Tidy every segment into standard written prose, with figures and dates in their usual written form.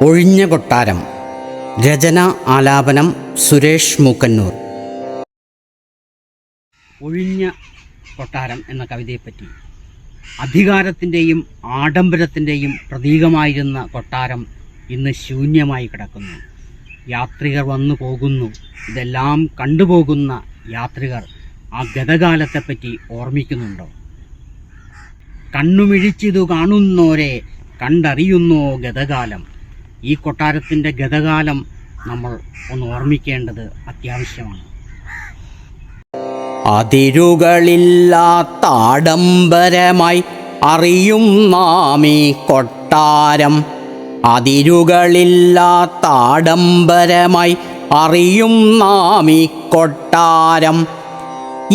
ഒഴിഞ്ഞ കൊട്ടാരം. രചന ആലാപനം സുരേഷ് മൂക്കന്നൂർ. ഒഴിഞ്ഞ കൊട്ടാരം എന്ന കവിതയെപ്പറ്റി, അധികാരത്തിൻ്റെയും ആഡംബരത്തിൻ്റെയും പ്രതീകമായിരുന്ന കൊട്ടാരം ഇന്ന് ശൂന്യമായി കിടക്കുന്നു. യാത്രികർ വന്നു പോകുന്നു. ഇതെല്ലാം കണ്ടുപോകുന്ന യാത്രികർ ആ ഗതകാലത്തെപ്പറ്റി ഓർമ്മിക്കുന്നുണ്ടോ? കണ്ണുമിഴിച്ചിതു കാണുന്നോരെ കണ്ടറിയുന്നോ ഗതകാലം. ഈ കൊട്ടാരത്തിൻ്റെ ഗതകാലം നമ്മൾ ഒന്ന് ഓർമ്മിക്കേണ്ടത് അത്യാവശ്യമാണ്. അതിരുകളില്ലാത്ത ആഡംബരമായി അറിയും നാം ഈ കൊട്ടാരം. അതിരുകളില്ലാത്ത ആഡംബരമായി അറിയും നാം ഈ കൊട്ടാരം.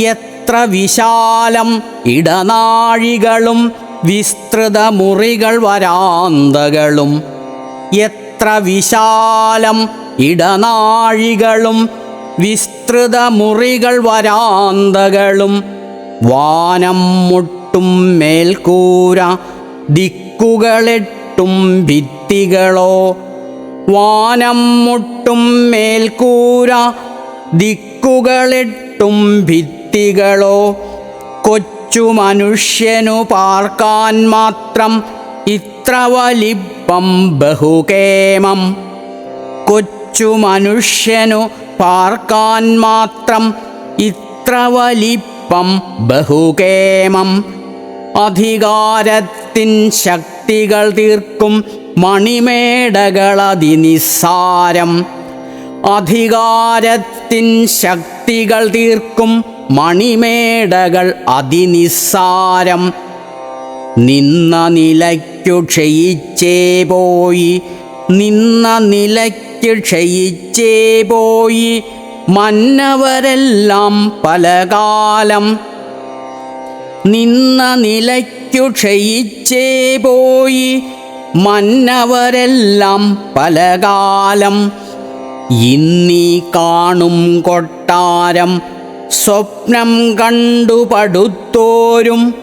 എത്ര വിശാലം ഇടനാഴികളും വിസ്തൃത മുറികൾ വരാന്തകളും. എത്ര വിശാലം ഇടനാഴികളും വിസ്തൃത മുറികൾ വരാന്തകളും. വാനം മുട്ടും മേൽക്കൂര ദിക്കുകളെട്ടും ഭിത്തികളോ. വാനം മുട്ടും മേൽക്കൂര ദിക്കുകളെട്ടും ഭിത്തികളോ. കൊച്ചു മനുഷ്യനു പാർക്കാൻ മാത്രം ഇത്ര വലിപ്പം ബഹുകേമം. കൊച്ചു മനുഷ്യനു പാർക്കാൻ മാത്രം ഇത്ര വലിപ്പം ബഹുകേമം. അധികാരത്തിൻ ശക്തികൾ തീർക്കും മണിമേടകളതിനിസ്സാരം. അധികാരത്തിൻ ശക്തികൾ തീർക്കും മണിമേടകൾ അതിനിസ്സാരം. നിന്ന നിലയ്ക്കു ക്ഷയിച്ചേ പോയി. നിന്ന നിലയ്ക്ക് ക്ഷയിച്ചേ പോയി മന്നവരെല്ലാം പലകാലം. നിന്ന നിലയ്ക്കു ക്ഷയിച്ചേ പോയി മന്നവരെല്ലാം പലകാലം. ഇന്നീ കാണും കൊട്ടാരം സ്വപ്നം കണ്ടു പടുത്തോരും.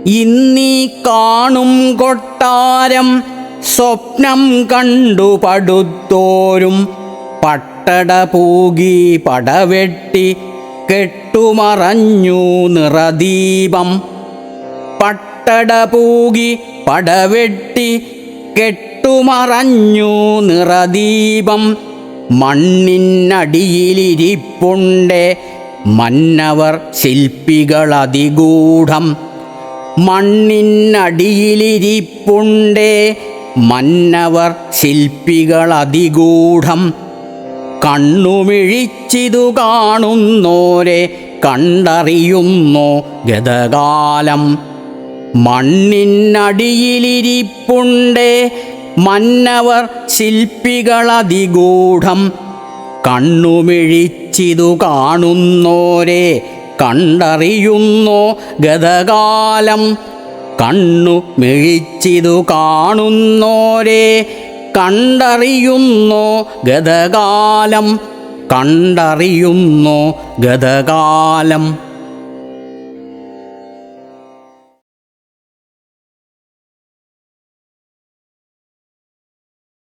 ഇന്നീ കാണും കൊട്ടാരം സ്വപ്നം കണ്ടു പടുത്തോരും. പട്ടട പൂകി പടവെട്ടി കെട്ടുമറഞ്ഞു നിറദീപം. പട്ടട പൂകി പടവെട്ടി കെട്ടുമറഞ്ഞു നിറദീപം. മണ്ണിനടിയിലിരിപ്പുണ്ടേ മന്നവർ ശില്പികളതിഗൂഢം. മണ്ണിനടിയിലിരിപ്പുണ്ടേ മന്നവർ ശില്പികളതിഗൂഢം. കണ്ണുമിഴിച്ചിതു കാണുന്നോരെ കണ്ടറിയുന്നോ ഗതകാലം. മണ്ണിനടിയിലിരിപ്പുണ്ടേ മന്നവർ ശില്പികളതിഗൂഢം. കണ്ണുമിഴിച്ചിതു കാണുന്നോരെ കണ്ടറിയുന്നോ ഗതകാലം. കണ്ണുമിഴിച്ചിതു കാണുന്നോരെ കണ്ടറിയുന്നോ ഗതകാലം. കണ്ടറിയുന്നോ ഗതകാലം.